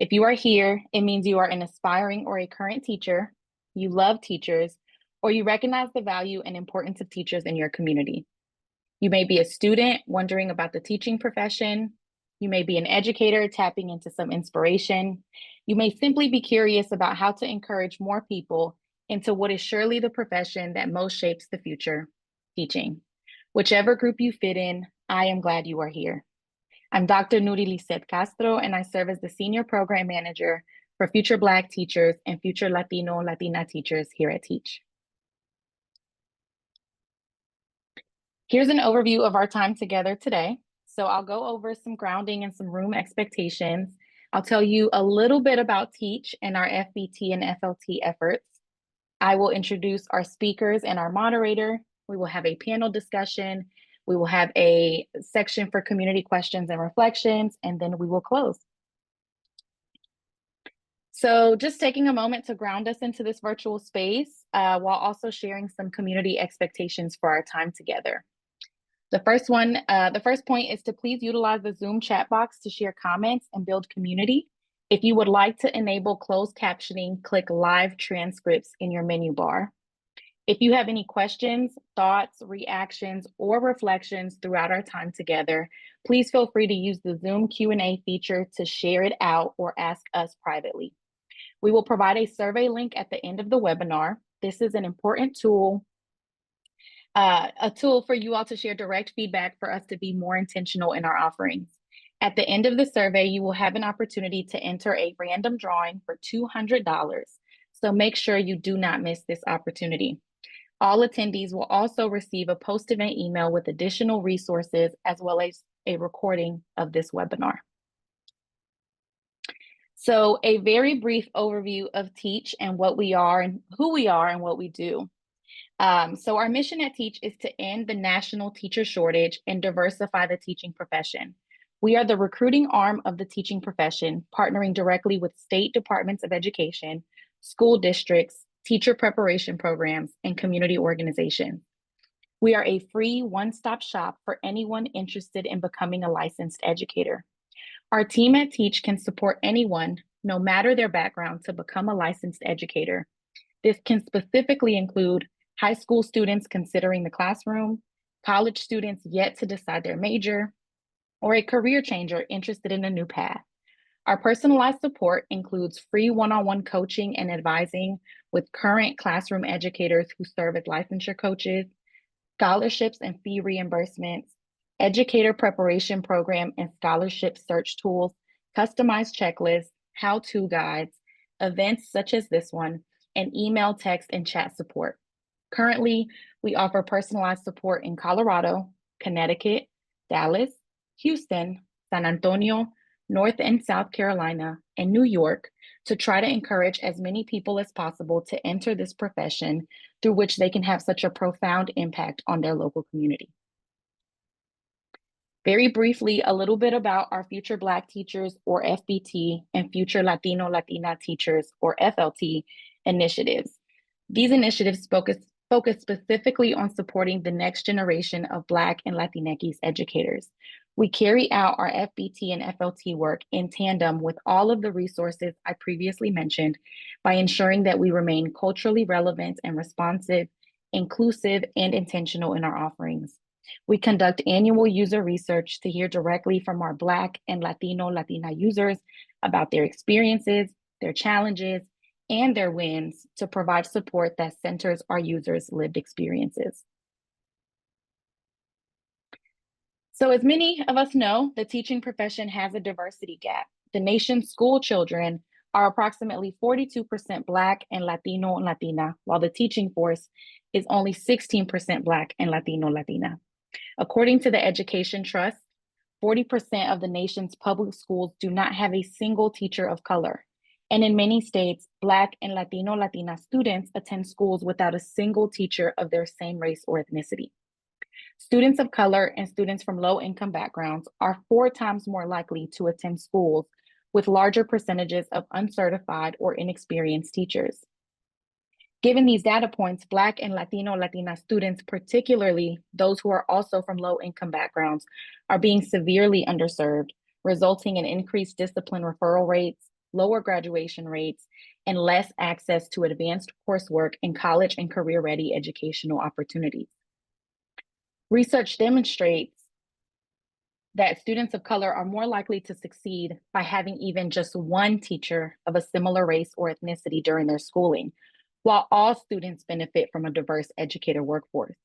If you are here, it means you are an aspiring or a current teacher, you love teachers, or you recognize the value and importance of teachers in your community. You may be a student wondering about the teaching profession. You may be an educator tapping into some inspiration. You may simply be curious about how to encourage more people into what is surely the profession that most shapes the future, teaching. Whichever group you fit in, I am glad you are here. I'm Dr. Nuri Lisset Castro, and I serve as the Senior Program Manager for Future Black Teachers and Future Latino, Latina teachers here at Teach. Here's an overview of our time together today. So I'll go over some grounding and some room expectations. I'll tell you a little bit about Teach and our FBT and FLT efforts. I will introduce our speakers and our moderator. We will have a panel discussion. We will have a section for community questions and reflections, and then we will close. So just taking a moment to ground us into this virtual space while also sharing some community expectations for our time together. The first point is to please utilize the Zoom chat box to share comments and build community. If you would like to enable closed captioning, click live transcripts in your menu bar. If you have any questions, thoughts, reactions, or reflections throughout our time together, please feel free to use the Zoom Q&A feature to share it out or ask us privately. We will provide a survey link at the end of the webinar. This is an important tool, a tool for you all to share direct feedback for us to be more intentional in our offerings. At the end of the survey, you will have an opportunity to enter a random drawing for $200. So make sure you do not miss this opportunity. All attendees will also receive a post-event email with additional resources as well as a recording of this webinar. So a very brief overview of Teach and what we are and who we are and what we do. So our mission at Teach is to end the national teacher shortage and diversify the teaching profession. We are the recruiting arm of the teaching profession, partnering directly with state departments of education, school districts, teacher preparation programs, and community organizations. We are a free one-stop shop for anyone interested in becoming a licensed educator. Our team at Teach can support anyone, no matter their background, to become a licensed educator. This can specifically include high school students considering the classroom, college students yet to decide their major, or a career changer interested in a new path. Our personalized support includes free one-on-one coaching and advising with current classroom educators who serve as licensure coaches, scholarships and fee reimbursements, educator preparation program and scholarship search tools, customized checklists, how-to guides, events such as this one, and email, text, and chat support. Currently, we offer personalized support in Colorado, Connecticut, Dallas, Houston, San Antonio, North and South Carolina, and New York to try to encourage as many people as possible to enter this profession through which they can have such a profound impact on their local community. Very briefly, a little bit about our Future Black Teachers, or FBT, and Future Latino, Latina Teachers, or FLT, initiatives. These initiatives focus specifically on supporting the next generation of Black and Latinx educators. We carry out our FBT and FLT work in tandem with all of the resources I previously mentioned by ensuring that we remain culturally relevant and responsive, inclusive, and intentional in our offerings. We conduct annual user research to hear directly from our Black and Latino, Latina users about their experiences, their challenges, and their wins to provide support that centers our users' lived experiences. So as many of us know, the teaching profession has a diversity gap. The nation's school children are approximately 42% Black and Latino and Latina, while the teaching force is only 16% Black and Latino Latina. According to the Education Trust, 40% of the nation's public schools do not have a single teacher of color. And in many states, Black and Latino Latina students attend schools without a single teacher of their same race or ethnicity. Students of color and students from low-income backgrounds are 4 times more likely to attend schools with larger percentages of uncertified or inexperienced teachers. Given these data points, Black and Latino Latina students, particularly those who are also from low-income backgrounds, are being severely underserved, resulting in increased discipline referral rates, lower graduation rates, and less access to advanced coursework in college and career-ready educational opportunities. Research demonstrates that students of color are more likely to succeed by having even just one teacher of a similar race or ethnicity during their schooling, while all students benefit from a diverse educator workforce.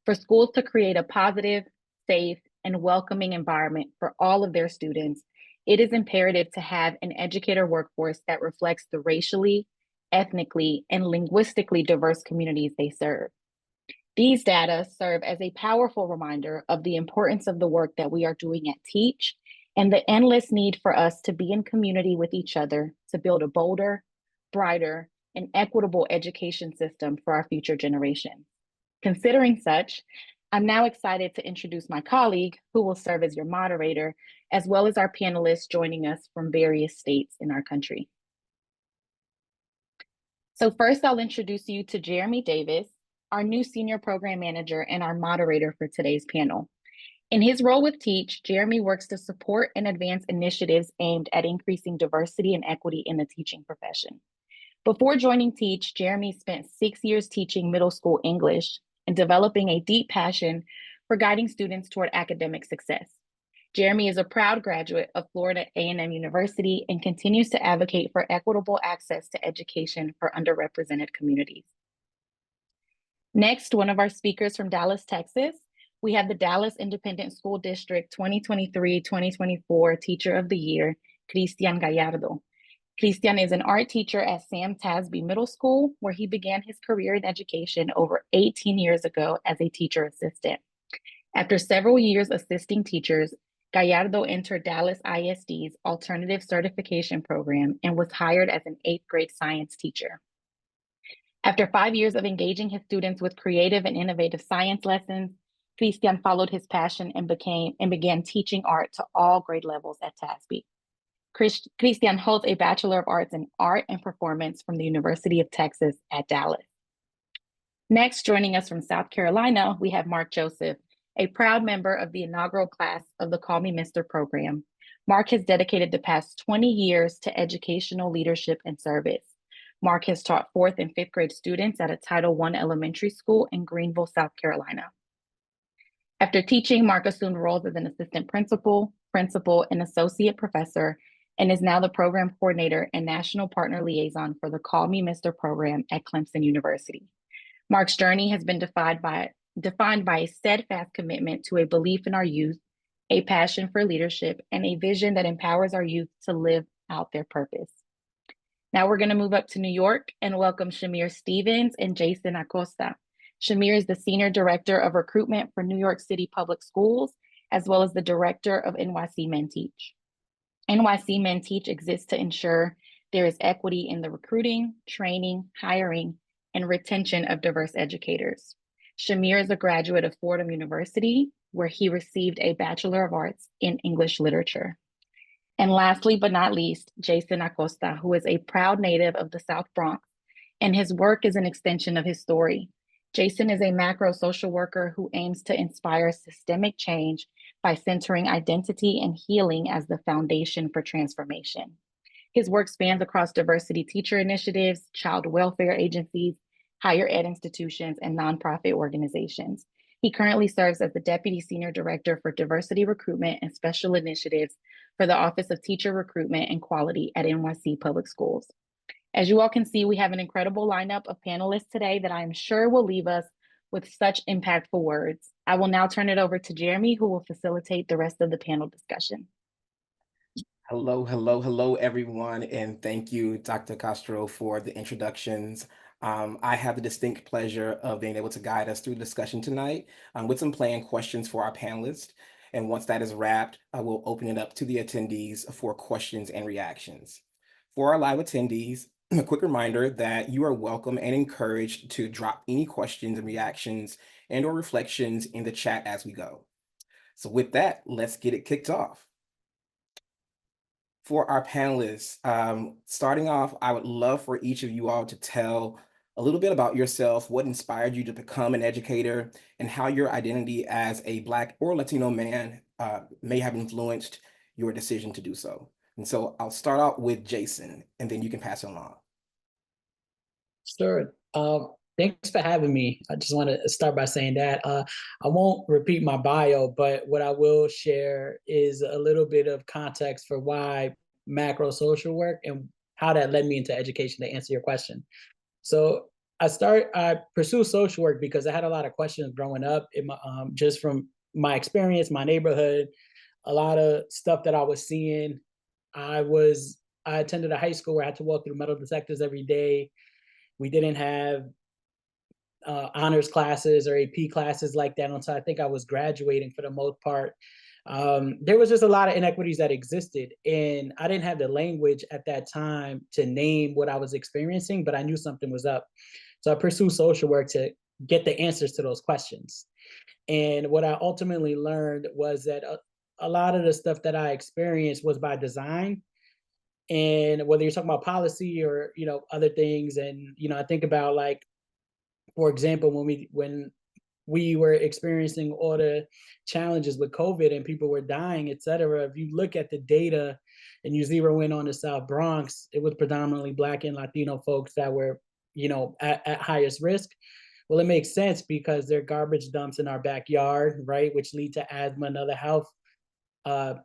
For schools to create a positive, safe, and welcoming environment for all of their students, it is imperative to have an educator workforce that reflects the racially, ethnically, and linguistically diverse communities they serve. These data serve as a powerful reminder of the importance of the work that we are doing at Teach and the endless need for us to be in community with each other to build a bolder, brighter, and equitable education system for our future generations. Considering such, I'm now excited to introduce my colleague who will serve as your moderator, as well as our panelists joining us from various states in our country. So first, I'll introduce you to Jeremy Davis, our new Senior Program Manager and our moderator for today's panel. In his role with Teach, Jeremy works to support and advance initiatives aimed at increasing diversity and equity in the teaching profession. Before joining Teach, Jeremy spent 6 years teaching middle school English and developing a deep passion for guiding students toward academic success. Jeremy is a proud graduate of Florida A&M University and continues to advocate for equitable access to education for underrepresented communities. Next, one of our speakers from Dallas, Texas, we have the Dallas Independent School District 2023-2024 Teacher of the Year, Cristian Gallardo. Cristian is an art teacher at Sam Tasby Middle School, where he began his career in education over 18 years ago as a teacher assistant. After several years assisting teachers, Gallardo entered Dallas ISD's Alternative Certification Program and was hired as an 8th grade science teacher. After 5 years of engaging his students with creative and innovative science lessons, Cristian followed his passion and began teaching art to all grade levels at Tasby. Cristian holds a Bachelor of Arts in Art and Performance from the University of Texas at Dallas. Next, joining us from South Carolina, we have Mark Joseph, a proud member of the inaugural class of the Call Me Mr. program. Mark has dedicated the past 20 years to educational leadership and service. Mark has taught 4th and 5th grade students at a Title I elementary school in Greenville, South Carolina. After teaching, Mark assumed roles as an assistant principal, and associate professor, and is now the program coordinator and national partner liaison for the Call Me Mr. program at Clemson University. Mark's journey has been defined by a steadfast commitment to a belief in our youth, a passion for leadership, and a vision that empowers our youth to live out their purpose. Now we're going to move up to New York and welcome Chimere Stevens and Jason Acosta. Chimere is the Senior Director of Recruitment for New York City Public Schools, as well as the Director of NYC Men Teach. NYC Men Teach exists to ensure there is equity in the recruiting, training, hiring, and retention of diverse educators. Chimere is a graduate of Fordham University, where he received a Bachelor of Arts in English Literature. And lastly, but not least, Jason Acosta, who is a proud native of the South Bronx, and his work is an extension of his story. Jason is a macro social worker who aims to inspire systemic change by centering identity and healing as the foundation for transformation. His work spans across diversity teacher initiatives, child welfare agencies, higher ed institutions, and nonprofit organizations. He currently serves as the Deputy Senior Director for Diversity Recruitment and Special Initiatives for the Office of Teacher Recruitment and Quality at NYC Public Schools. As you all can see, we have an incredible lineup of panelists today that I am sure will leave us with such impactful words. I will now turn it over to Jeremy, who will facilitate the rest of the panel discussion. Hello, everyone, and thank you, Dr. Castro, for the introductions. I have the distinct pleasure of being able to guide us through the discussion tonight with some planned questions for our panelists. And once that is wrapped, I will open it up to the attendees for questions and reactions. For our live attendees, a quick reminder that you are welcome and encouraged to drop any questions and reactions and/or reflections in the chat as we go. So with that, let's get it kicked off. For our panelists, starting off, I would love for each of you all to tell a little bit about yourself, what inspired you to become an educator, and how your identity as a Black or Latino man may have influenced your decision to do so. And so I'll start out with Jason, and then you can pass it along. Sure. Thanks for having me. I just want to start by saying that I won't repeat my bio, but what I will share is a little bit of context for why macro social work and how that led me into education to answer your question. So I pursued social work because I had a lot of questions growing up in my, just from my experience, my neighborhood, a lot of stuff that I was seeing. I attended a high school where I had to walk through metal detectors every day. We didn't have honors classes or AP classes like that until I think I was graduating for the most part. There was just a lot of inequities that existed, and I didn't have the language at that time to name what I was experiencing, but I knew something was up. So I pursued social work to get the answers to those questions. And what I ultimately learned was that a lot of the stuff that I experienced was by design. And whether you're talking about policy or other things, and I think about, like, for example, when we were experiencing all the challenges with COVID and people were dying, et cetera, if you look at the data and you zero in on the South Bronx, it was predominantly Black and Latino folks that were, at highest risk. Well, it makes sense because they're garbage dumps in our backyard, right? Which lead to asthma and other health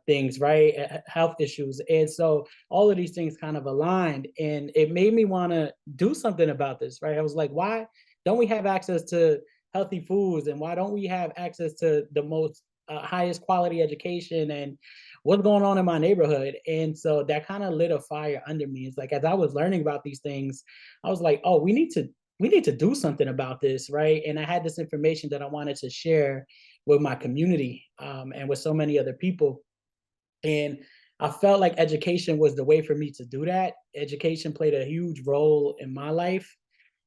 things, right? Health issues. And so all of these things kind of aligned, and it made me want to do something about this, right? I was like, why don't we have access to healthy foods, and why don't we have access to the most highest quality education, and what's going on in my neighborhood? And so that kind of lit a fire under me. It's like, as I was learning about these things, I was like, oh, we need to do something about this, right? And I had this information that I wanted to share with my community, and with so many other people. And I felt like education was the way for me to do that. Education played a huge role in my life,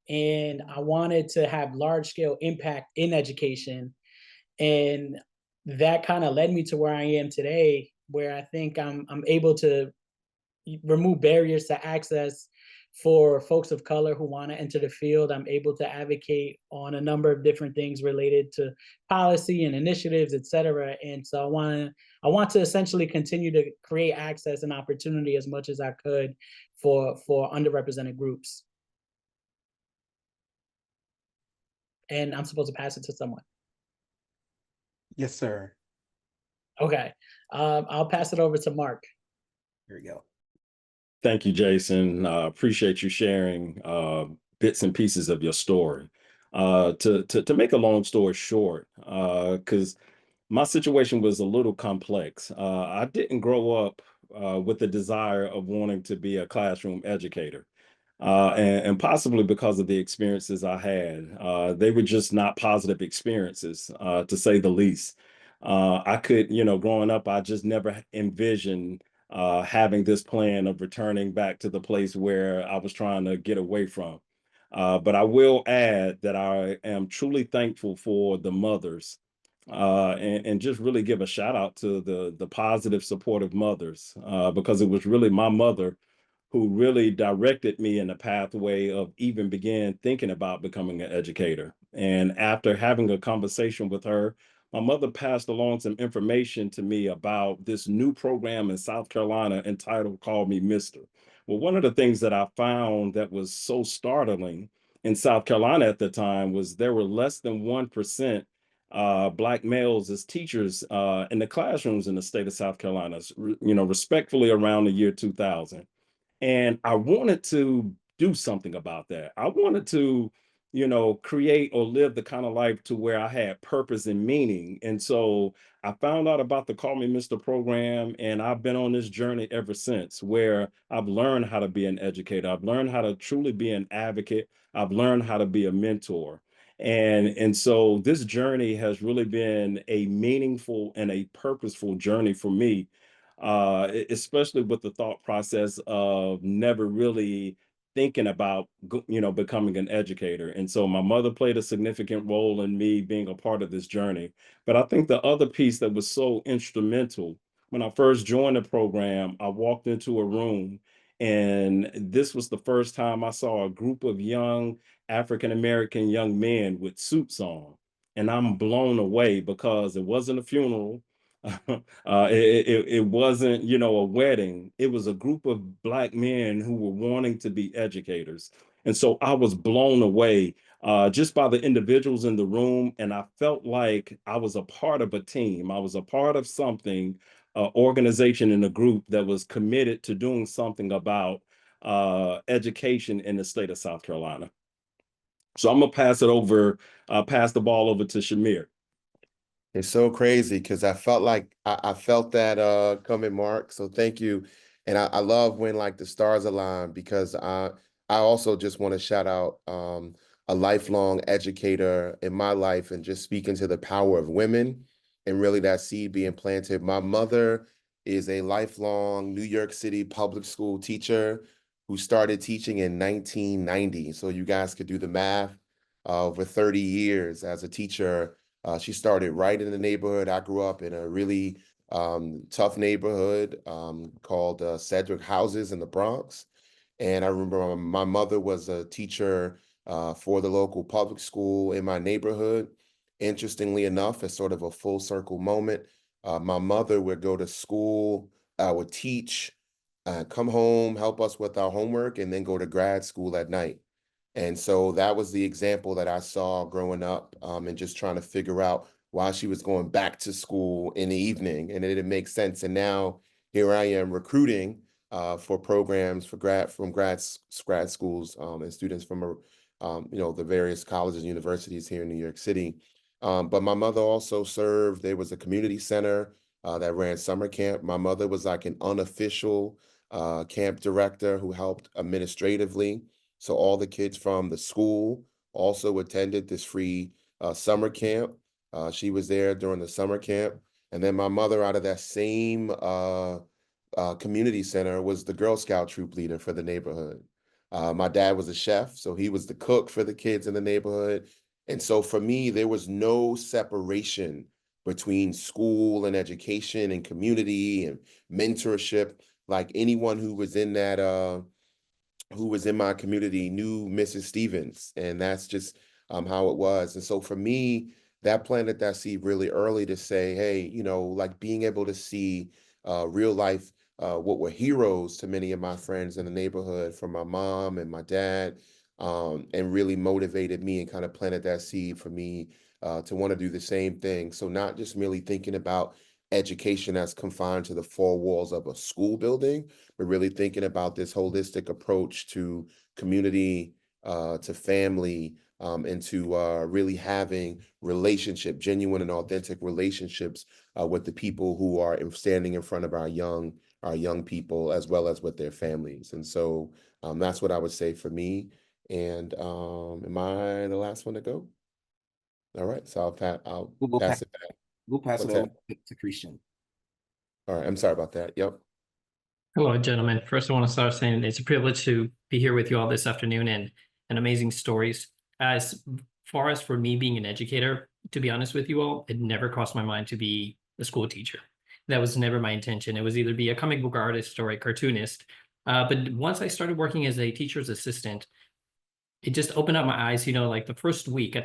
and I wanted to have large scale impact in education. And that kind of led me to where I am today, where I think I'm able to remove barriers to access for folks of color who want to enter the field. I'm able to advocate on a number of different things related to policy and initiatives, et cetera. And so I want to essentially continue to create access and opportunity as much as I could for underrepresented groups. And I'm supposed to pass it to someone. Yes, sir. Okay. I'll pass it over to Mark. Here we go. Thank you, Jason. Appreciate you sharing bits and pieces of your story. To make a long story short, because my situation was a little complex. I didn't grow up with the desire of wanting to be a classroom educator. And possibly because of the experiences I had, they were just not positive experiences, to say the least. I could, growing up, I just never envisioned having this plan of returning back to the place where I was trying to get away from. But I will add that I am truly thankful for the mothers, and just really give a shout out to the positive, supportive mothers, because it was really my mother who really directed me in the pathway of even begin thinking about becoming an educator. And after having a conversation with her, my mother passed along some information to me about this new program in South Carolina entitled Call Me Mister. Well, one of the things that I found that was so startling in South Carolina at the time was there were less than 1% Black males as teachers in the classrooms in the state of South Carolina, respectfully around the year 2000. And I wanted to do something about that. I wanted to, create or live the kind of life to where I had purpose and meaning. And so I found out about the Call Me Mr. program, and I've been on this journey ever since, where I've learned how to be an educator. I've learned how to truly be an advocate. I've learned how to be a mentor. And so this journey has really been a meaningful and a purposeful journey for me, especially with the thought process of never really thinking about becoming an educator. And so my mother played a significant role in me being a part of this journey. But I think the other piece that was so instrumental, when I first joined the program, I walked into a room, and this was the first time I saw a group of young African American young men with suits on. And I'm blown away because it wasn't a funeral. It wasn't, you know, a wedding. It was a group of Black men who were wanting to be educators. And so I was blown away just by the individuals in the room. And I felt like I was a part of a team. I was a part of something, organization in a group that was committed to doing something about education in the state of South Carolina. So I'm gonna pass the ball over to Chimere. It's so crazy because I felt like I felt that coming, Mark. So thank you. And I love when like the stars align because I also just want to shout out a lifelong educator in my life and just speaking to the power of women and really that seed being planted. My mother is a lifelong New York City public school teacher who started teaching in 1990. So you guys could do the math, over 30 years as a teacher. She started right in the neighborhood. I grew up in a really tough neighborhood called Cedric Houses in the Bronx. And I remember my mother was a teacher for the local public school in my neighborhood. Interestingly enough, as sort of a full circle moment, my mother would go to school, would teach, come home, help us with our homework, and then go to grad school at night. And so that was the example that I saw growing up, and just trying to figure out why she was going back to school in the evening. And it didn't make sense. And now here I am recruiting for programs for grad schools and students from the various colleges and universities here in New York City. But my mother also served. There was a community center that ran summer camp. My mother was like an unofficial camp director who helped administratively. So all the kids from the school also attended this free summer camp. She was there during the summer camp. And then my mother, out of that same community center, was the Girl Scout troop leader for the neighborhood. My dad was a chef, so he was the cook for the kids in the neighborhood. And so for me, there was no separation between school and education and community and mentorship. Like anyone who was in that who was in my community knew Mrs. Stevens, and that's just how it was. And so for me, that planted that seed really early to say, hey, like being able to see real life, what were heroes to many of my friends in the neighborhood, from my mom and my dad, and really motivated me and kind of planted that seed for me to want to do the same thing. So not just merely thinking about education as confined to the four walls of a school building, but really thinking about this holistic approach to community, to family, and to really having genuine and authentic relationships with the people who are standing in front of our young people, as well as with their families. And so that's what I would say for me. And am I the last one to go? All right, so I'll pass it back. We'll pass it What's over that? to Cristian. All right, I'm sorry about that. Yep. Hello, gentlemen. First, I want to start saying it's a privilege to be here with you all this afternoon and amazing stories. As far as for me being an educator, to be honest with you all, it never crossed my mind to be a school teacher. That was never my intention. It was either be a comic book artist or a cartoonist. But once I started working as a teacher's assistant, it just opened up my eyes. Like the first week,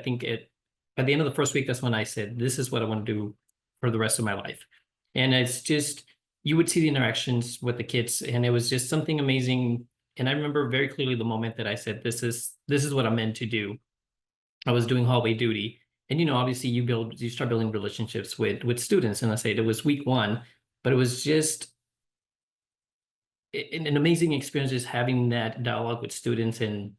by the end of the first week, that's when I said, this is what I want to do for the rest of my life. And it's just, you would see the interactions with the kids, and it was just something amazing. And I remember very clearly the moment that I said, this is what I'm meant to do. I was doing hallway duty. And, obviously you start building relationships with students. And I said, it was week one, but it was just an amazing experience, just having that dialogue with students. And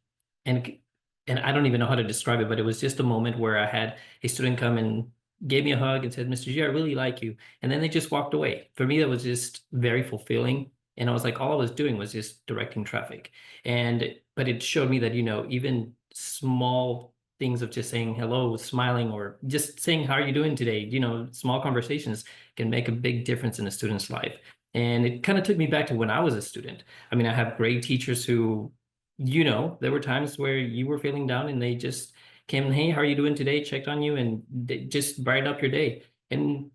I don't even know how to describe it, but it was just a moment where I had a student come and gave me a hug and said, Mr. G, I really like you. And then they just walked away. For me, that was just very fulfilling. And I was like, all I was doing was just directing traffic. But it showed me that, even small things of just saying hello, smiling, or just saying, how are you doing today? Small conversations can make a big difference in a student's life. And it kind of took me back to when I was a student. I mean, I have great teachers who, there were times where you were feeling down and they just came and, hey, how are you doing today? Checked on you and just brighten up your day. And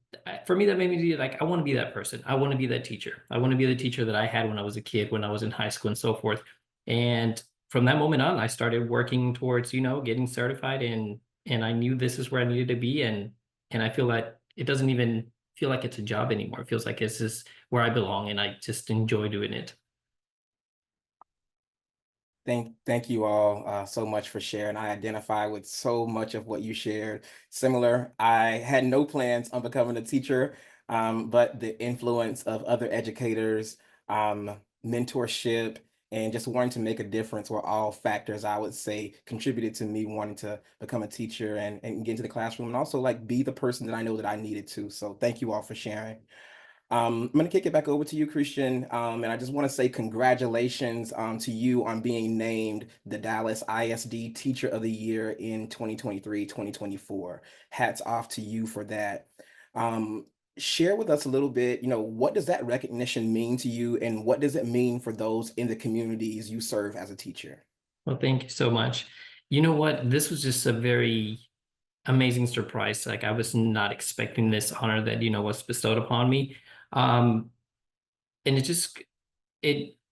for me, that made me be like, I want to be that person. I want to be that teacher. I want to be the teacher that I had when I was a kid, when I was in high school and so forth. And from that moment on, I started working towards, getting certified, and I knew this is where I needed to be. And I feel that it doesn't even feel like it's a job anymore. It feels like it's just where I belong, and I just enjoy doing it. Thank you all so much for sharing. I identify with so much of what you shared. Similar, I had no plans on becoming a teacher, but the influence of other educators, mentorship, and just wanting to make a difference were all factors I would say contributed to me wanting to become a teacher and get into the classroom, and also like be the person that I know that I needed to. So thank you all for sharing. I'm going to kick it back over to you, Cristian. And I just want to say congratulations to you on being named the Dallas ISD Teacher of the Year in 2023-2024. Hats off to you for that. Share with us a little bit, what does that recognition mean to you, and what does it mean for those in the communities you serve as a teacher? Well, thank you so much. You know what? This was just a very amazing surprise. Like, I was not expecting this honor that, was bestowed upon me. And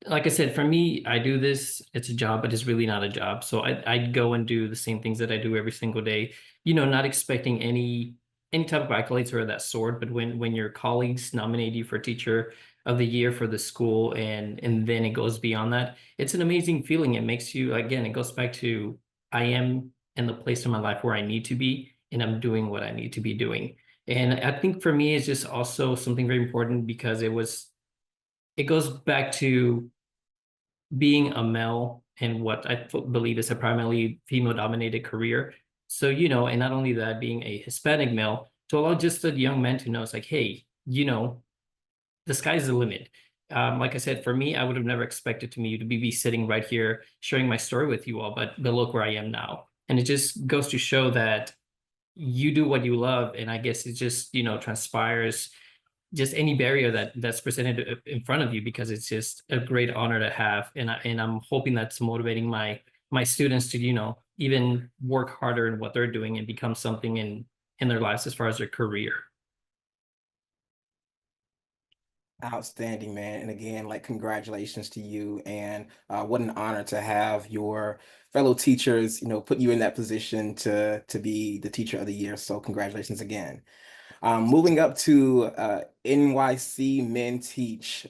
like I said, for me, I do this, it's a job, but it's really not a job. So I'd go and do the same things that I do every single day, not expecting any type of accolades or that sort. But when your colleagues nominate you for Teacher of the Year for the school, and then it goes beyond that, it's an amazing feeling. It makes you, again, it goes back to, I am in the place in my life where I need to be, and I'm doing what I need to be doing. And I think for me, it's just also something very important, because it goes back to being a male in what I believe is a primarily female-dominated career. So, and not only that, being a Hispanic male, to allow just a young man to know, it's like, hey, the sky's the limit. Like I said, for me, I would have never expected me to be sitting right here sharing my story with you all, but look where I am now. And it just goes to show that you do what you love, and I guess it just, transpires just any barrier that's presented in front of you, because it's just a great honor to have. And I'm hoping that's motivating my students to, even work harder in what they're doing and become something in their lives as far as their career. Outstanding, man. And again, like, congratulations to you. And what an honor to have your fellow teachers, put you in that position to be the Teacher of the Year. So congratulations again. Moving up to NYC Men Teach.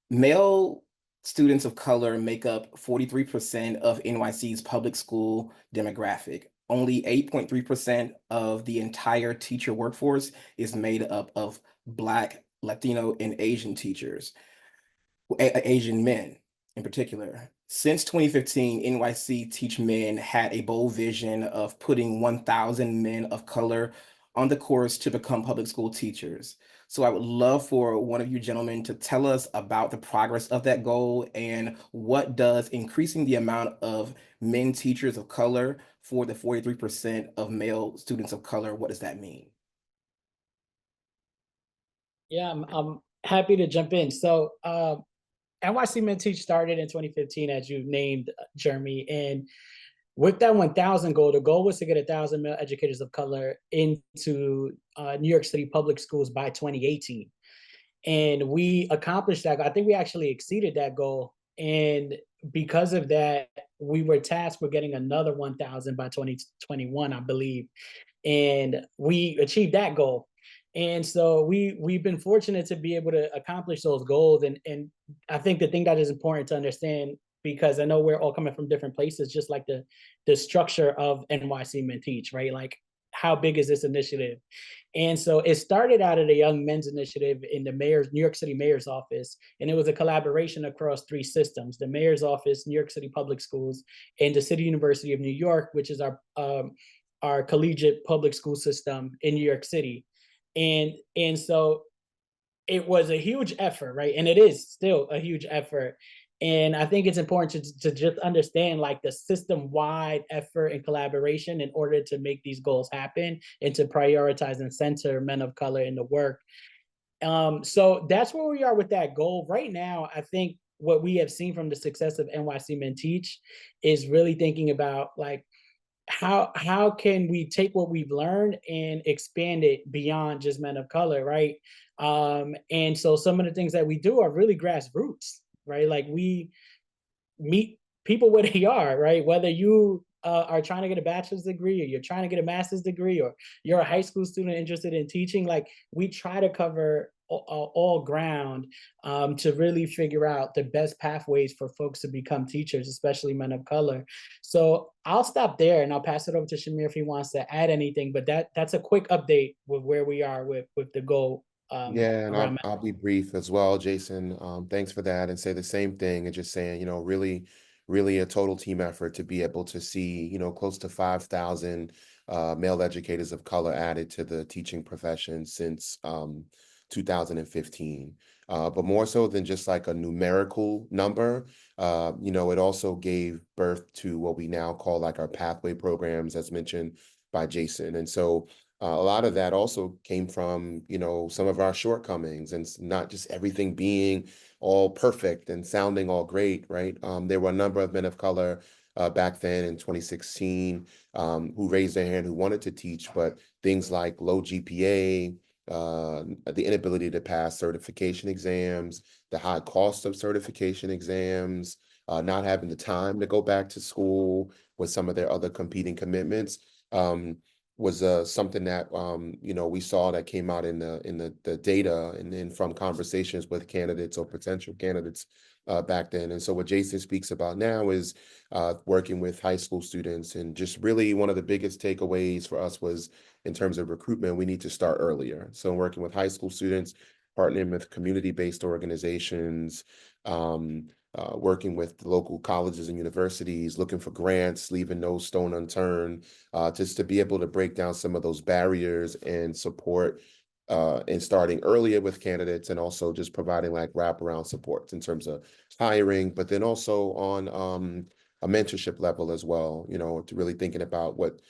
Male students of color make up 43% of NYC's public school demographic. Only 8.3% of the entire teacher workforce is made up of Black, Latino, and Asian teachers, Asian men in particular. Since 2015, NYC Teach Men had a bold vision of putting 1,000 men of color on the course to become public school teachers. So I would love for one of you gentlemen to tell us about the progress of that goal, and what does increasing the amount of men teachers of color for the 43% of male students of color, what does that mean? Yeah, I'm happy to jump in. So NYC Men Teach started in 2015, as you named, Jeremy. And with that 1,000 goal, the goal was to get 1,000 male educators of color into New York City public schools by 2018. And we accomplished that. I think we actually exceeded that goal. And because of that, we were tasked with getting another 1,000 by 2021, I believe. And we achieved that goal. And so we've been fortunate to be able to accomplish those goals. And I think the thing that is important to understand, because I know we're all coming from different places, just like the structure of NYC Men Teach, right? Like, how big is this initiative? And so it started out at a young men's initiative in the New York City mayor's office. And it was a collaboration across three systems: the mayor's office, New York City public schools, and the City University of New York, which is our collegiate public school system in New York City. And so it was a huge effort, right? And it is still a huge effort. And I think it's important to just understand, like, the system-wide effort and collaboration in order to make these goals happen, and to prioritize and center men of color in the work. So that's where we are with that goal right now. I think what we have seen from the success of NYC Men Teach is really thinking about, like, how can we take what we've learned and expand it beyond just men of color, right? And so some of the things that we do are really grassroots, right? Like, we meet people where they are, right? Whether you are trying to get a bachelor's degree, or you're trying to get a master's degree, or you're a high school student interested in teaching, like we try to cover all ground to really figure out the best pathways for folks to become teachers, especially men of color. So I'll stop there and I'll pass it over to Chimere if he wants to add anything. But that's a quick update with where we are with the goal. Yeah, and Around. I'll be brief as well, Jason. Thanks for that, and say the same thing, and just saying, really, really a total team effort to be able to see, close to 5,000 male educators of color added to the teaching profession since 2015. But more so than just like a numerical number, it also gave birth to what we now call like our pathway programs, as mentioned by Jason. And so a lot of that also came from, some of our shortcomings, and not just everything being all perfect and sounding all great, right? There were a number of men of color back then in 2016 who raised their hand, who wanted to teach, but things like low GPA, the inability to pass certification exams, the high cost of certification exams, not having the time to go back to school with some of their other competing commitments, was something that we saw that came out in the data, and then from conversations with candidates or potential candidates back then. And so what Jason speaks about now is working with high school students, and just really one of the biggest takeaways for us was, in terms of recruitment, we need to start earlier. So working with high school students, partnering with community-based organizations, working with the local colleges and universities, looking for grants, leaving no stone unturned, just to be able to break down some of those barriers and support and starting earlier with candidates, and also just providing like wraparound supports in terms of hiring, but then also on a mentorship level as well, to really thinking about what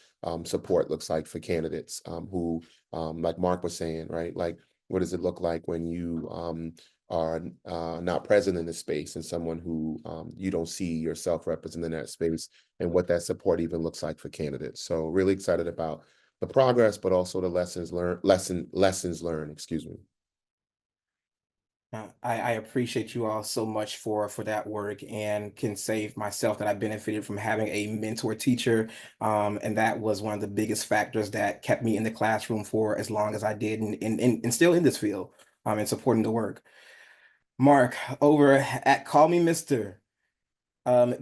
support looks like for candidates who, like Mark was saying, right? Like, what does it look like when you are not present in the space, and someone who you don't see yourself representing that space, and what that support even looks like for candidates. So really excited about the progress, but also the lessons learned, excuse me. I appreciate you all so much for that work, and can say myself that I benefited from having a mentor teacher. And that was one of the biggest factors that kept me in the classroom for as long as I did, and still in this field, and supporting the work. Mark, over at Call Me Mr.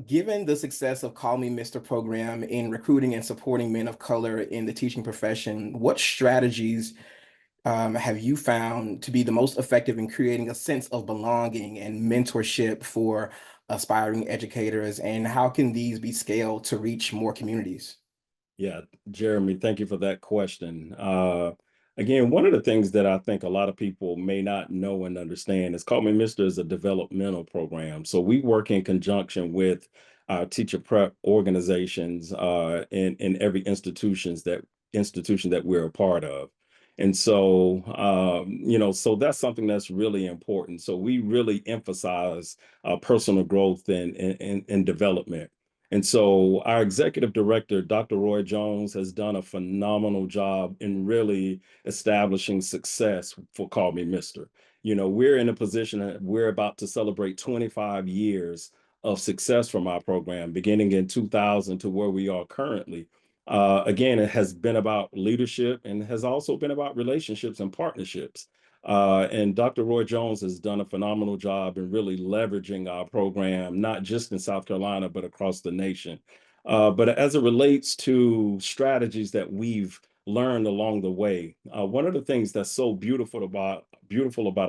Given the success of Call Me Mr. program in recruiting and supporting men of color in the teaching profession, what strategies have you found to be the most effective in creating a sense of belonging and mentorship for aspiring educators, and how can these be scaled to reach more communities? Yeah, Jeremy, thank you for that question. Again, one of the things that I think a lot of people may not know and understand is Call Me Mr. is a developmental program. So we work in conjunction with our teacher prep organizations in every institution that we're a part of. And so, so that's something that's really important. So we really emphasize personal growth and development. And so our executive director, Dr. Roy Jones, has done a phenomenal job in really establishing success for Call Me Mr. We're in a position that we're about to celebrate 25 years of success from our program, beginning in 2000 to where we are currently. Again, it has been about leadership, and has also been about relationships and partnerships. And Dr. Roy Jones has done a phenomenal job in really leveraging our program, not just in South Carolina, but across the nation. But as it relates to strategies that we've learned along the way, one of the things that's so beautiful about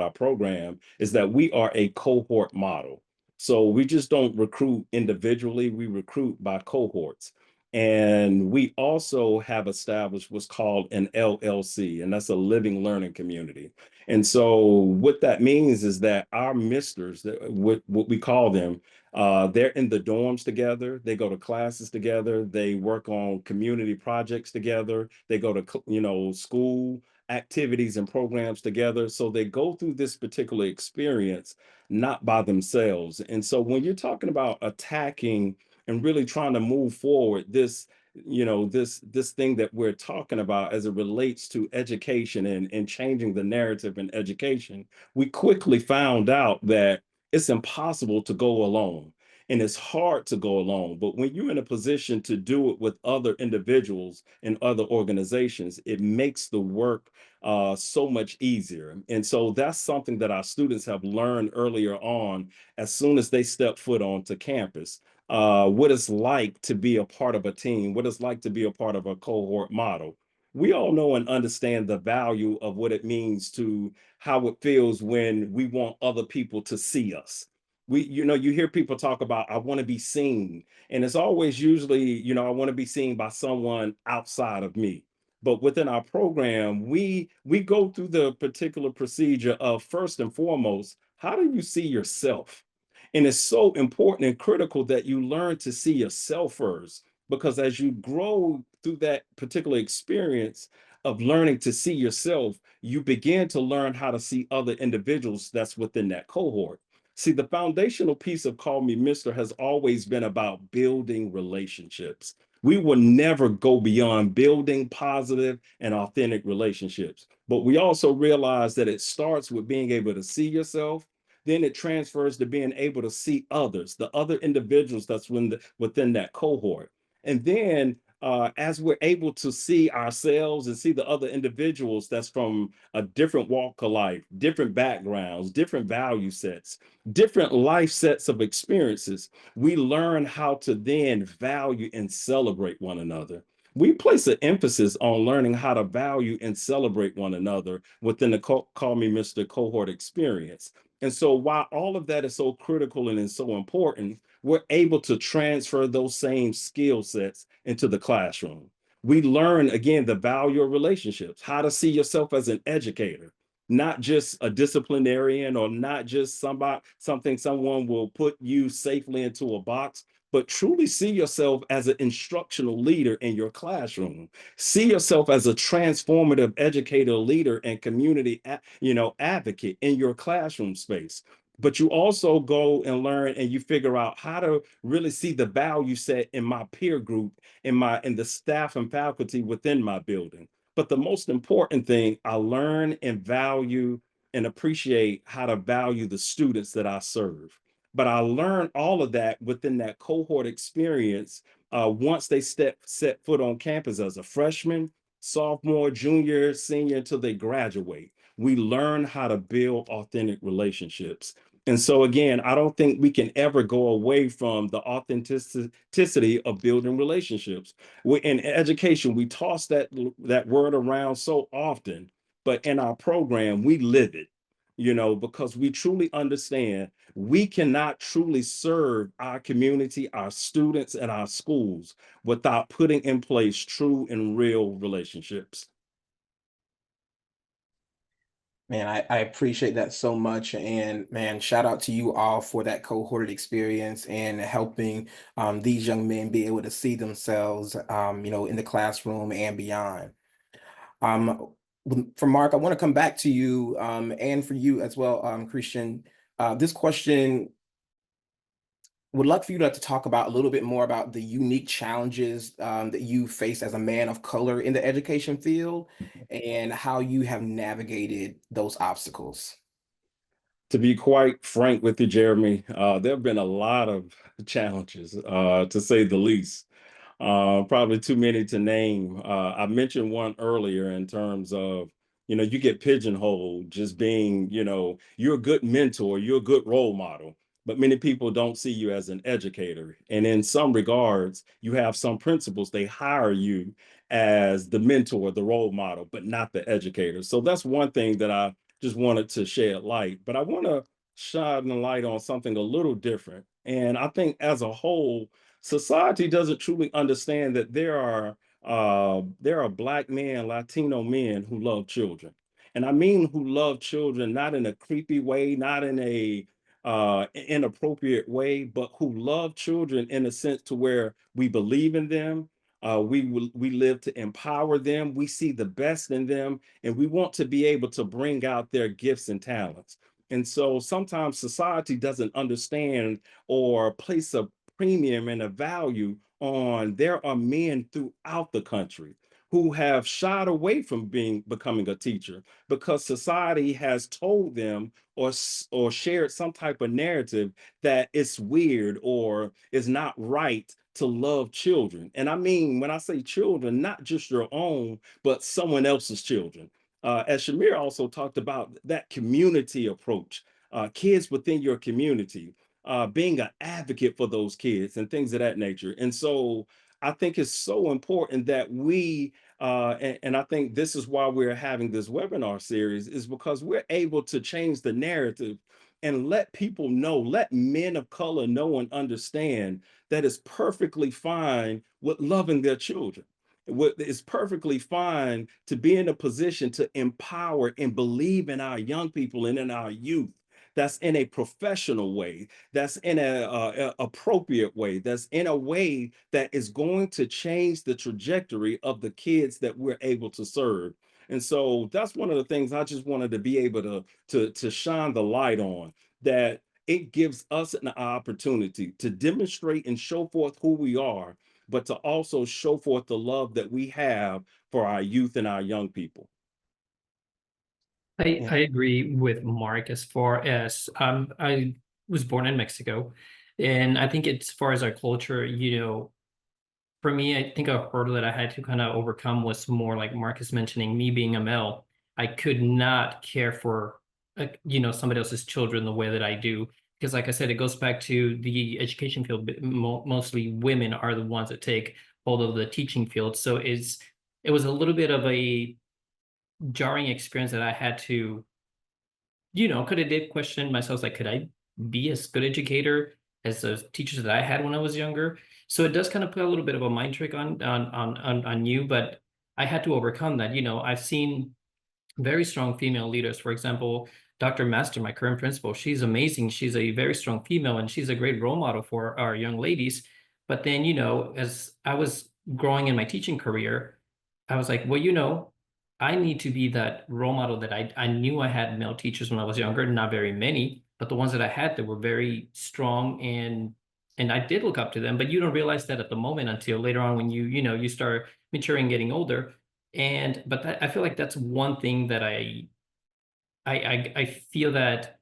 our program is that we are a cohort model. So we just don't recruit individually, we recruit by cohorts. And we also have established what's called an LLC, and that's a living learning community. And so what that means is that our misters, what we call them, they're in the dorms together. They go to classes together. They work on community projects together. They go to, school activities and programs together. So they go through this particular experience not by themselves. And so when you're talking about attacking and really trying to move forward this this thing that we're talking about as it relates to education and changing the narrative in education, we quickly found out that it's impossible to go alone. and it's hard to go alone. But when you're in a position to do it with other individuals and other organizations, it makes the work so much easier. And so that's something that our students have learned earlier on as soon as they step foot onto campus. What it's like to be a part of a team, what it's like to be a part of a cohort model. We all know and understand the value of what it means to how it feels when we want other people to see us. You hear people talk about, I want to be seen. And it's always usually, I want to be seen by someone outside of me. But within our program, we go through the particular procedure of, first and foremost, how do you see yourself? And it's so important and critical that you learn to see yourself first, because as you grow through that particular experience of learning to see yourself, you begin to learn how to see other individuals that's within that cohort. See, the foundational piece of Call Me Mister has always been about building relationships. We will never go beyond building positive and authentic relationships. But we also realize that it starts with being able to see yourself. Then it transfers to being able to see others, the other individuals that's within that cohort. And then as we're able to see ourselves and see the other individuals that's from a different walk of life, different backgrounds, different value sets, different life sets of experiences, we learn how to then value and celebrate one another. We place an emphasis on learning how to value and celebrate one another within the Call Me Mr. cohort experience. And so while all of that is so critical and is so important, we're able to transfer those same skill sets into the classroom. We learn, again, the value of relationships, how to see yourself as an educator, not just a disciplinarian or not just something someone will put you safely into a box, but truly see yourself as an instructional leader in your classroom. See yourself as a transformative educator, leader, and community, advocate in your classroom space. But you also go and learn and you figure out how to really see the value set in my peer group, in the staff and faculty within my building. But the most important thing, I learn and value and appreciate how to value the students that I serve. But I learned all of that within that cohort experience once they set foot on campus as a freshman, sophomore, junior, senior, until they graduate. We learn how to build authentic relationships. And so again, I don't think we can ever go away from the authenticity of building relationships. In education, we toss that word around so often, but in our program, we live it, because we truly understand we cannot truly serve our community, our students, and our schools without putting in place true and real relationships. Man, I appreciate that so much. And man, shout out to you all for that cohorted experience and helping these young men be able to see themselves, in the classroom and beyond. For Mark, I want to come back to you and for you as well, Cristian. This question would like for you to talk about a little bit more about the unique challenges that you face as a man of color in the education field and how you have navigated those obstacles. To be quite frank with you, Jeremy, there have been a lot of challenges, to say the least. Probably too many to name. I mentioned one earlier in terms of, you get pigeonholed just being, you're a good mentor, you're a good role model, but many people don't see you as an educator. And in some regards, you have some principals, they hire you as the mentor, the role model, but not the educator. So that's one thing that I just wanted to shed light. But I want to shine a light on something a little different. And I think as a whole, society doesn't truly understand that there are Black men, Latino men who love children. And I mean who love children not in a creepy way, not in a inappropriate way, but who love children in a sense to where we believe in them. We live to empower them. We see the best in them, and we want to be able to bring out their gifts and talents. And so sometimes society doesn't understand or place a premium and a value on there are men throughout the country who have shied away from becoming a teacher because society has told them or shared some type of narrative that it's weird or is not right to love children. And I mean, when I say children, not just your own, but someone else's children. As Chimere also talked about, that community approach, kids within your community, being an advocate for those kids and things of that nature. And so I think it's so important that and I think this is why we're having this webinar series, is because we're able to change the narrative and let people know, let men of color know and understand that it's perfectly fine with loving their children. It's perfectly fine to be in a position to empower and believe in our young people and in our youth. That's in a professional way, that's in a appropriate way, that's in a way that is going to change the trajectory of the kids that we're able to serve. And so that's one of the things I just wanted to be able to shine the light on, that it gives us an opportunity to demonstrate and show forth who we are, but to also show forth the love that we have for our youth and our young people. I agree with Mark as far as I was born in Mexico, and I think it's, as far as our culture, for me, I think a hurdle that I had to kind of overcome was more like Marcus mentioning, me being a male. I could not care for, somebody else's children the way that I do. Because like I said, it goes back to the education field. But mostly women are the ones that take hold of the teaching field. So it was a little bit of a jarring experience that I had to, could I did question myself, like, could I be as good educator as the teachers that I had when I was younger? So it does kind of put a little bit of a mind trick on you, but I had to overcome that. I've seen very strong female leaders. For example, Dr. Master, my current principal, she's amazing. She's a very strong female, and she's a great role model for our young ladies. But then, as I was growing in my teaching career, I was like, well, I need to be that role model that I knew I had male teachers when I was younger, not very many, but the ones that I had that were very strong, and I did look up to them. But you don't realize that at the moment until later on when you start maturing, getting older. But I feel like that's one thing that I feel that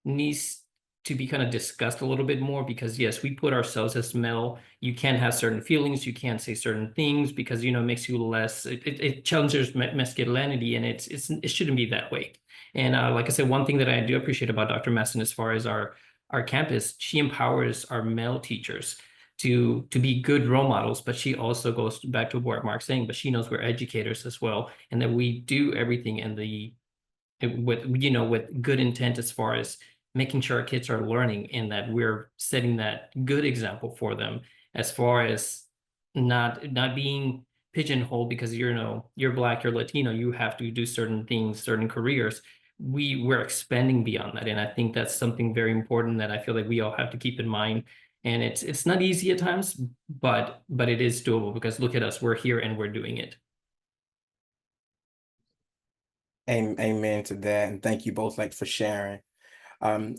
needs to be kind of discussed a little bit more, because yes, we put ourselves as male. You can't have certain feelings, you can't say certain things because it makes you less. It challenges masculinity, and it shouldn't be that way. And like I said, one thing that I do appreciate about Dr. Masson as far as our campus, she empowers our male teachers to be good role models, but she also goes back to what Mark's saying, but she knows we're educators as well, and that we do everything with good intent as far as making sure our kids are learning, and that we're setting that good example for them, as far as not being pigeonholed because you're Black, you're Latino, you have to do certain things, certain careers. We're expanding beyond that, and I think that's something very important that I feel like we all have to keep in mind. And it's not easy at times, but it is doable, because look at us, we're here and we're doing it. Amen to that. And thank you both for sharing.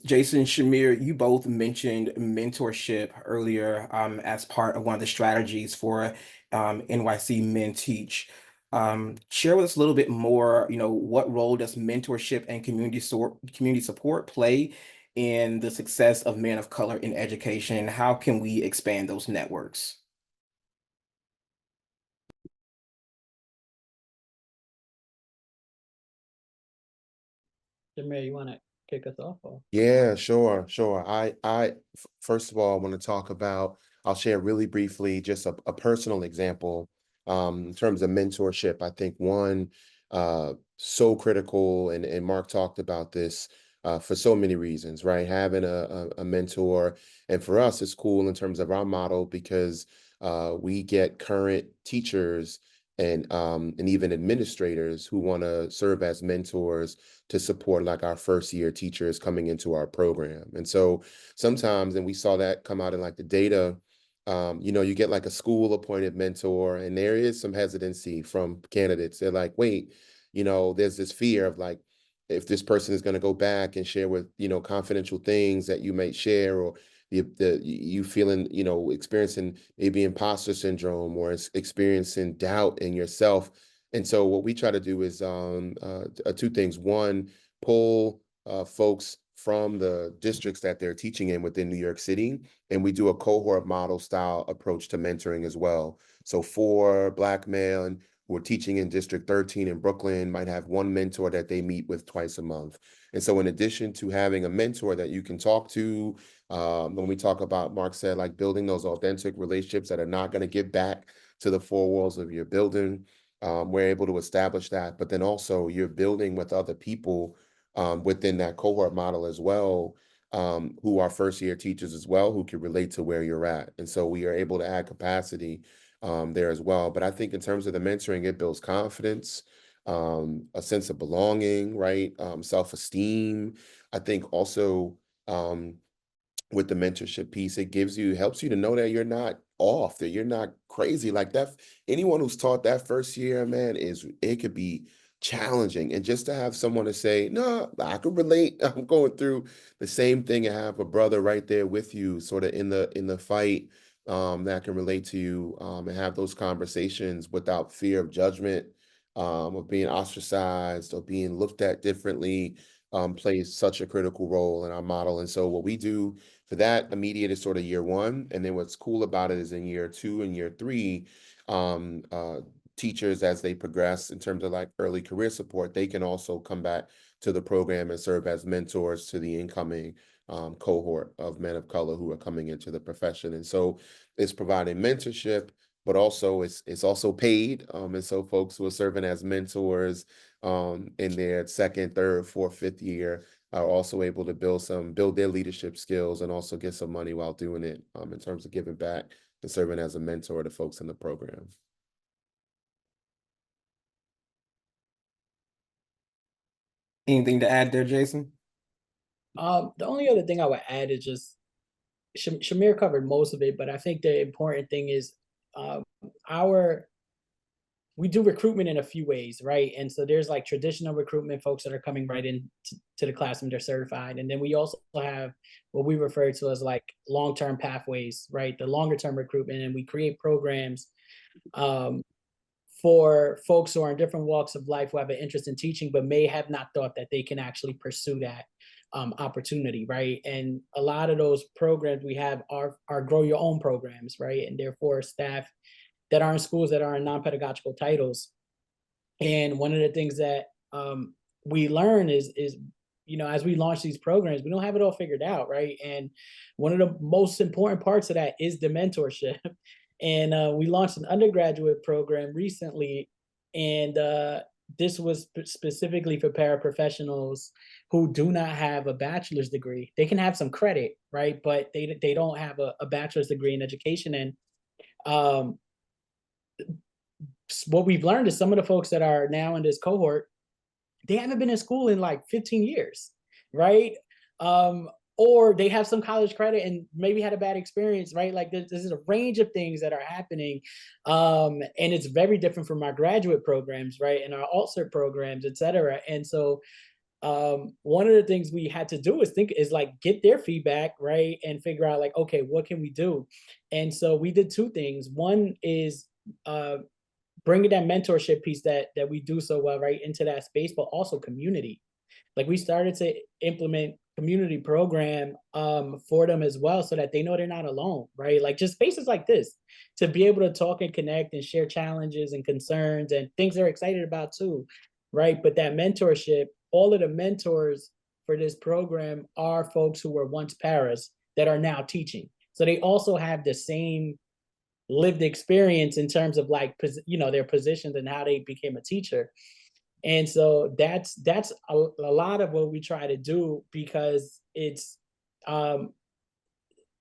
Jason, Chimere, you both mentioned mentorship earlier as part of one of the strategies for NYC Men Teach. Share with us a little bit more, what role does mentorship and community support play in the success of men of color in education, and how can we expand those networks? Chimere, you want to kick us off? Or? Yeah, sure. First of all, I want to talk about, I'll share really briefly just a personal example in terms of mentorship. I think one, so critical, and Mark talked about this for so many reasons, right? Having a mentor, and for us, it's cool in terms of our model because we get current teachers and even administrators who want to serve as mentors to support like our first year teachers coming into our program. And so sometimes, and we saw that come out in like the data, you get like a school appointed mentor, and there is some hesitancy from candidates. They're like, wait, there's this fear of like, if this person is going to go back and share with, confidential things that you may share, or you feeling, you know, experiencing maybe imposter syndrome or experiencing doubt in yourself. And so what we try to do is two things. One, pull folks from the districts that they're teaching in within New York City, and we do a cohort model style approach to mentoring as well. So for Black male who are teaching in District 13 in Brooklyn might have one mentor that they meet with twice a month. And so in addition to having a mentor that you can talk to, when we talk about, Mark said, like building those authentic relationships that are not going to give back to the four walls of your building, we're able to establish that. But then also you're building with other people within that cohort model as well, who are first year teachers as well, who can relate to where you're at. And so we are able to add capacity there as well. But I think in terms of the mentoring, it builds confidence, a sense of belonging, right? Self-esteem. I think also with the mentorship piece, it helps you to know that you're not off, that you're not crazy like that. Anyone who's taught that first year, man, it could be challenging. And just to have someone to say, no, I can relate. I'm going through the same thing, and have a brother right there with you, sort of in the fight, that can relate to you, and have those conversations without fear of judgment, of being ostracized or being looked at differently, plays such a critical role in our model. And so what we do for that immediate is sort of year one. And then what's cool about it is in year two and year three, teachers, as they progress in terms of like early career support, they can also come back to the program and serve as mentors to the incoming cohort of men of color who are coming into the profession. And so it's providing mentorship, but also it's also paid. And so folks who are serving as mentors in their second, third, fourth, fifth year are also able to build their leadership skills and also get some money while doing it, in terms of giving back and serving as a mentor to folks in the program. Anything to add there, Jason? The only other thing I would add is just Chimere covered most of it, but I think the important thing is we do recruitment in a few ways, right? And so there's like traditional recruitment, folks that are coming right in to the classroom, they're certified. And then we also have what we refer to as like long-term pathways, right? The longer term recruitment, and we create programs for folks who are in different walks of life who have an interest in teaching, but may have not thought that they can actually pursue that opportunity, right? And a lot of those programs we have are grow your own programs, right? And therefore staff that are in schools that are in non-pedagogical titles. And one of the things that we learn is, you know, as we launch these programs, we don't have it all figured out, right? And one of the most important parts of that is the mentorship. And we launched an undergraduate program recently, and this was specifically for paraprofessionals who do not have a bachelor's degree. They can have some credit, right? But they don't have a bachelor's degree in education. And what we've learned is some of the folks that are now in this cohort, they haven't been in school in like 15 years, right? Or they have some college credit and maybe had a bad experience, right? Like there's a range of things that are happening. And it's very different from our graduate programs, right? And our alt-cert programs, et cetera. And so one of the things we had to do is like get their feedback, right? And figure out like, okay, what can we do? And so we did two things. One is bringing that mentorship piece that we do so well, right, into that space, but also community. Like we started to implement community program for them as well, so that they know they're not alone, right? Like just spaces like this to be able to talk and connect and share challenges and concerns and things they're excited about too, right? But that mentorship, all of the mentors for this program are folks who were once paras that are now teaching. So they also have the same lived experience in terms of like, you know, their positions and how they became a teacher. And so that's a lot of what we try to do, because it's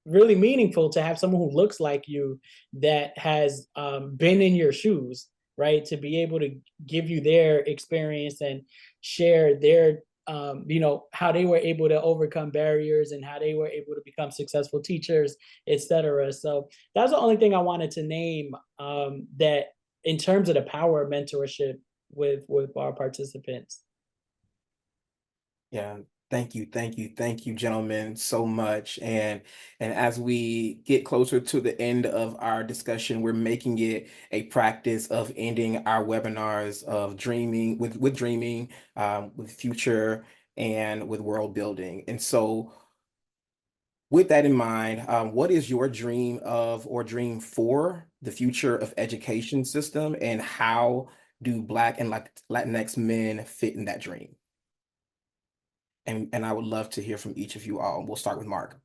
really meaningful to have someone who looks like you that has been in your shoes, right? To be able to give you their experience and share their you know, how they were able to overcome barriers and how they were able to become successful teachers, etc. So that's the only thing I wanted to name, that in terms of the power of mentorship with our participants. Yeah, Thank you, gentlemen, so much. And as we get closer to the end of our discussion, we're making it a practice of ending our webinars of dreaming with dreaming, with future, and with world building. And so, with that in mind, what is your dream of or dream for the future of education system, and how do Black and Latinx men fit in that dream? And I would love to hear from each of you all. We'll start with Mark.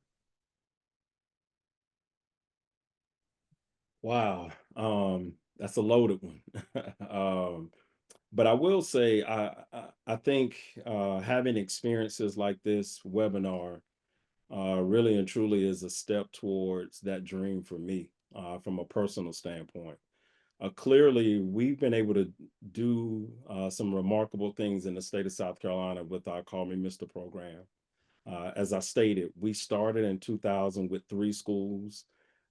Wow, that's a loaded one. But I will say, I think having experiences like this webinar really and truly is a step towards that dream for me, from a personal standpoint. Clearly, we've been able to do some remarkable things in the state of South Carolina with our Call Me Mr. program. As I stated, we started in 2000 with 3 schools,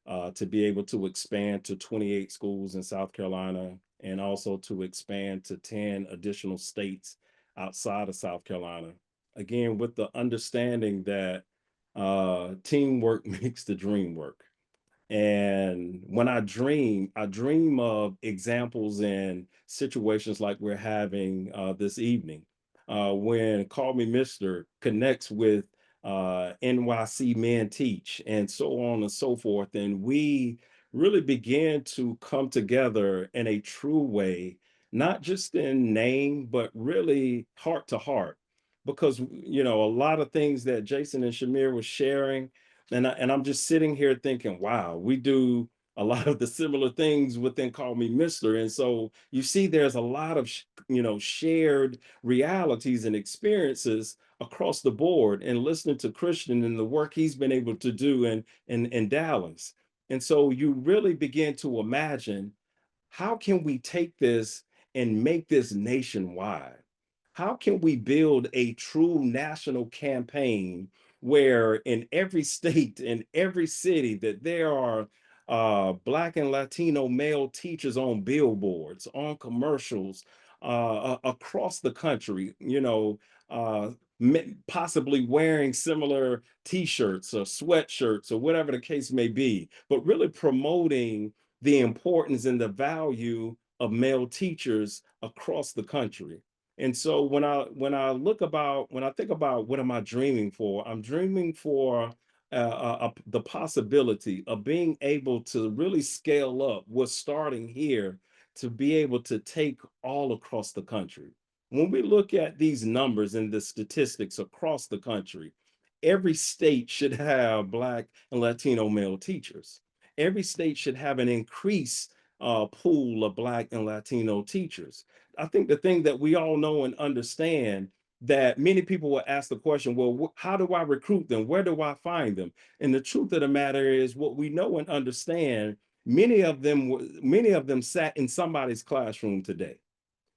to be able to expand to 28 schools in South Carolina, and also to expand to 10 additional states outside of South Carolina. Again, with the understanding that teamwork makes the dream work. And when I dream of examples and situations like we're having this evening, when Call Me Mr. connects with NYC Men Teach, and so on and so forth. And we really begin to come together in a true way, not just in name, but really heart to heart. Because, a lot of things that Jason and Chimere was sharing, and I'm just sitting here thinking, wow, we do a lot of the similar things within Call Me Mr. And so you see, there's a lot of shared realities and experiences across the board. And listening to Cristian and the work he's been able to do in Dallas, and so you really begin to imagine, how can we take this and make this nationwide? How can we build a true national campaign where in every state, in every city, that there are Black and Latino male teachers on billboards, on commercials, across the country, possibly wearing similar t-shirts or sweatshirts or whatever the case may be, but really promoting the importance and the value of male teachers across the country. And so when I think about what am I dreaming for, I'm dreaming for the possibility of being able to really scale up what's starting here, to be able to take all across the country. When we look at these numbers and the statistics across the country, every state should have Black and Latino male teachers. Every state should have an increased pool of Black and Latino teachers. I think the thing that we all know and understand, that many people will ask the question, well, how do I recruit them? Where do I find them? And the truth of the matter is, what we know and understand, many of them sat in somebody's classroom today.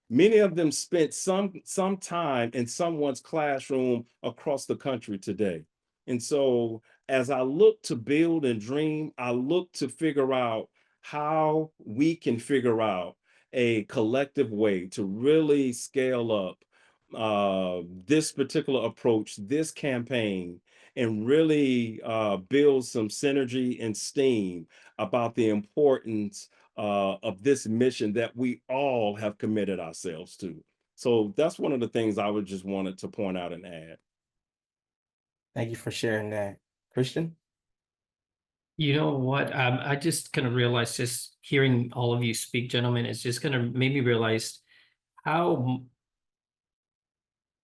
Many of them spent some time in someone's classroom across the country today. And so as I look to build and dream, I look to figure out how we can figure out a collective way to really scale up this particular approach, this campaign, and really build some synergy and steam about the importance of this mission that we all have committed ourselves to. So that's one of the things I would just wanted to point out and add. Thank you for sharing that. Cristian? You know what? I just kind of realized, just hearing all of you speak, gentlemen, it's just kind of made me realize how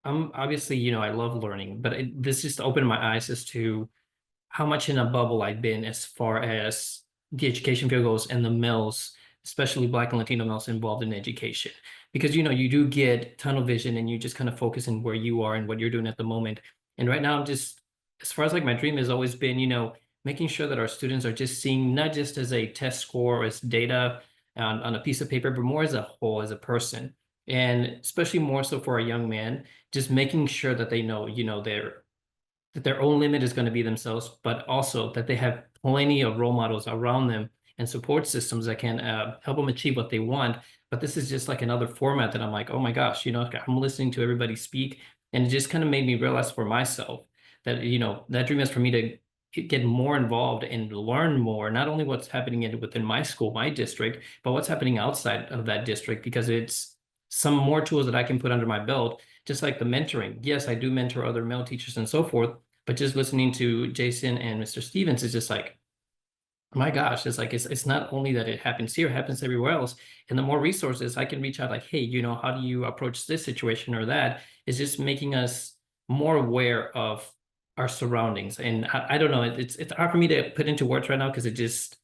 I'm obviously, I love learning, but this just opened my eyes as to how much in a bubble I've been as far as the education field goes, and the males, especially Black and Latino males involved in education. Because, you do get tunnel vision, and you just kind of focus on where you are and what you're doing at the moment. And right now, I'm just, as far as like my dream has always been, making sure that our students are just seeing not just as a test score or as data on a piece of paper, but more as a whole, as a person. And especially more so for a young man, just making sure that they know, that their own limit is going to be themselves, but also that they have plenty of role models around them and support systems that can help them achieve what they want. But this is just like another format that I'm like, oh my gosh, I'm listening to everybody speak, And it just kind of made me realize for myself that, that dream is for me to get more involved and learn more, not only what's happening within my school, my district, but what's happening outside of that district, because it's some more tools that I can put under my belt, just like the mentoring. Yes, I do mentor other male teachers and so forth, but just listening to Jason and Mr. Stevens is just like, my gosh, it's like it's not only that it happens here, it happens everywhere else. And the more resources I can reach out, like, hey, how do you approach this situation or that, is just making us more aware of our surroundings. And I don't know, it's hard for me to put into words right now, because it just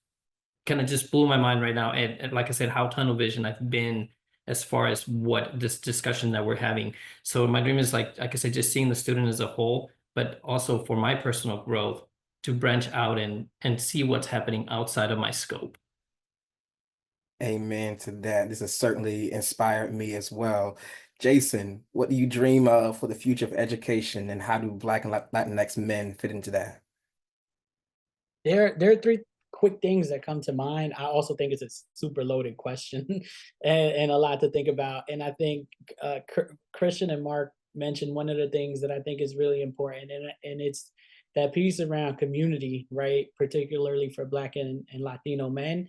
kind of just blew my mind right now. And like I said, how tunnel vision I've been as far as what this discussion that we're having. So my dream is like I said, just seeing the student as a whole, but also for my personal growth, to branch out and see what's happening outside of my scope. Amen to that. This has certainly inspired me as well. Jason, what do you dream of for the future of education, and how do Black and Latinx men fit into that? There are three quick things that come to mind. I also think it's a super loaded question and a lot to think about. And I think Cristian and Mark mentioned one of the things that I think is really important, and it's that piece around community, right? Particularly for Black and Latino men.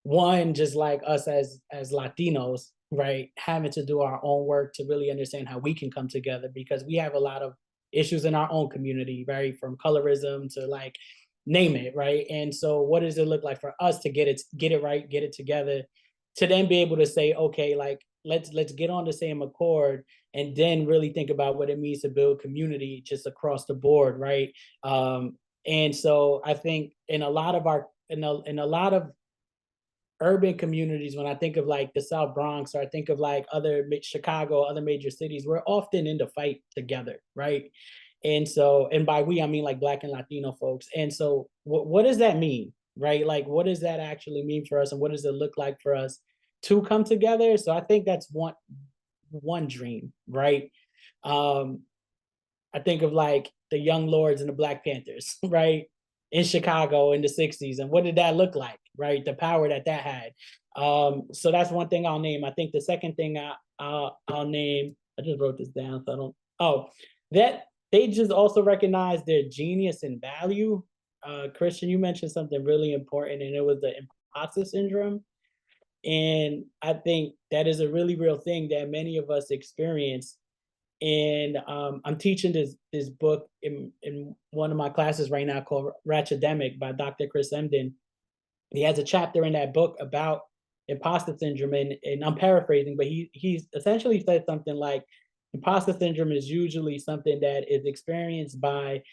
One, just like us as Latinos, right, having to do our own work to really understand how we can come together, because we have a lot of issues in our own community, right? From colorism to like name it, right? And so what does it look like for us to get it right, get it together, to then be able to say, okay, like let's get on the same accord, and then really think about what it means to build community just across the board, right? And so I think in a lot of urban communities, when I think of like the South Bronx, or I think of like Chicago, other major cities, we're often in the fight together, right? And so, and by we, I mean like Black and Latino folks. And so what does that mean, right? Like, what does that actually mean for us? And what does it look like for us to come together? So I think that's one dream, right? I think of like the Young Lords and the Black Panthers, right? In Chicago in the 60s. And what did that look like, right? The power that had. So that's one thing I'll name. I think the second thing I'll name, I just wrote this down so I don't, that they just also recognize their genius and value. Cristian, you mentioned something really important, and it was the imposter syndrome. And I think that is a really real thing that many of us experience. And I'm teaching this book in one of my classes right now called Ratchetdemic by Dr. Chris Emden. He has a chapter in that book about imposter syndrome, and I'm paraphrasing, but he's essentially said something like, imposter syndrome is usually something that is experienced by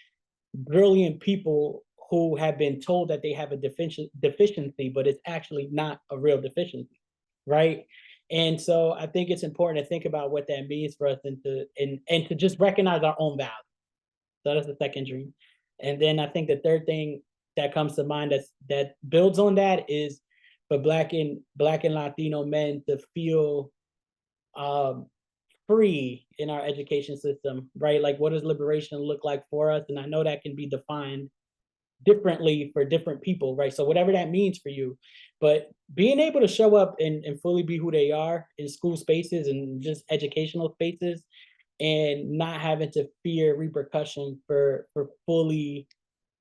brilliant people who have been told that they have a deficiency, but it's actually not a real deficiency, right? And so I think it's important to think about what that means for us, and to just recognize our own value. So that's the second dream. And then I think the third thing that comes to mind that builds on that is for Black and Latino men to feel free in our education system, right? Like, what does liberation look like for us? And I know that can be defined differently for different people, right? So whatever that means for you, but being able to show up and fully be who they are in school spaces and just educational spaces, and not having to fear repercussion for fully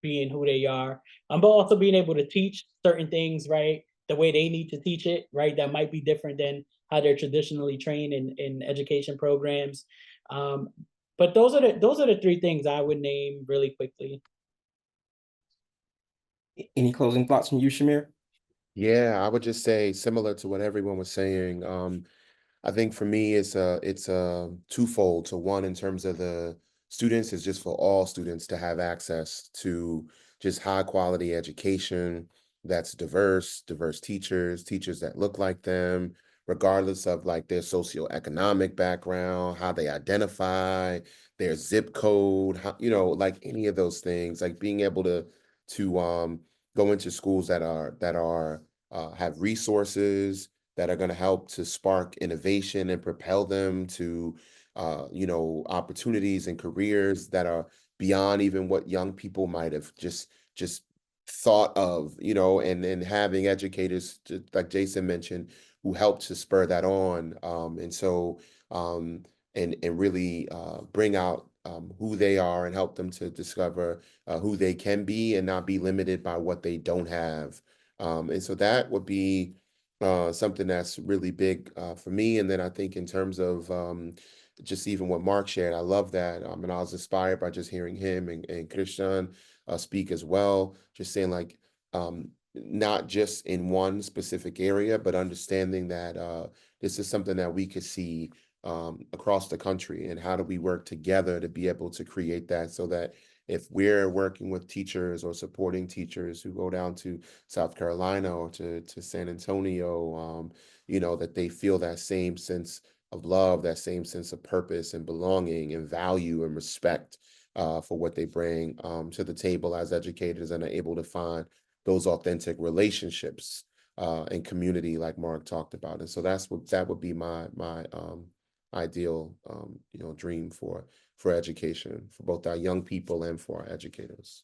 being who they are. But also being able to teach certain things, right, the way they need to teach it, right, that might be different than how they're traditionally trained in education programs. But those are the three things I would name really quickly. Any closing thoughts from you, Chimere? Yeah, I would just say, similar to what everyone was saying, I think for me it's a twofold. So one, in terms of the students, is just for all students to have access to just high quality education that's diverse teachers that look like them, regardless of like their socioeconomic background, how they identify, their zip code, how, like any of those things, like being able to go into schools that have resources that are going to help to spark innovation and propel them to, opportunities and careers that are beyond even what young people might have just thought of, and having educators, like Jason mentioned, who help to spur that on. And and really bring out who they are and help them to discover who they can be and not be limited by what they don't have. And so that would be something that's really big for me. And then I think in terms of just even what Mark shared, I love that. And I was inspired by just hearing him and Cristian speak as well, just saying like, not just in one specific area, but understanding that this is something that we could see across the country, and how do we work together to be able to create that, so that if we're working with teachers or supporting teachers who go down to South Carolina or to San Antonio, you know, that they feel that same sense of love, that same sense of purpose and belonging and value and respect for what they bring to the table as educators, and are able to find those authentic relationships and community like Mark talked about. And so that would be my ideal you know, dream for education, for both our young people and for our educators.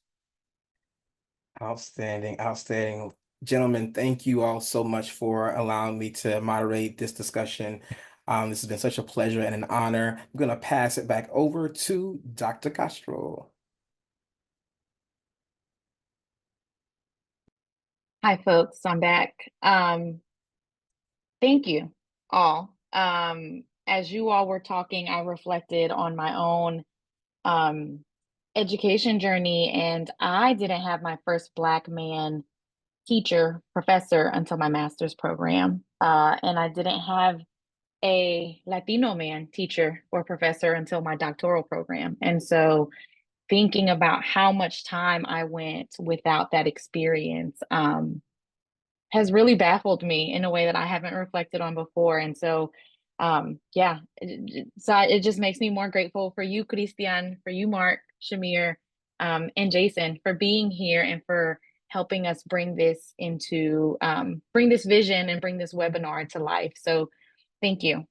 Outstanding, outstanding. Gentlemen, thank you all so much for allowing me to moderate this discussion. This has been such a pleasure and an honor. I'm going to pass it back over to Dr. Castro. Hi, folks. I'm back. Thank you all. As you all were talking, I reflected on my own education journey, and I didn't have my first Black man teacher, professor until my master's program. And I didn't have a Latino man teacher or professor until my doctoral program. And so thinking about how much time I went without that experience has really baffled me in a way that I haven't reflected on before. And so, yeah, so it just makes me more grateful for you, Cristian, for you, Mark, Chimere, and Jason, for being here and for helping us bring this into, bring this vision and bring this webinar to life. So thank you.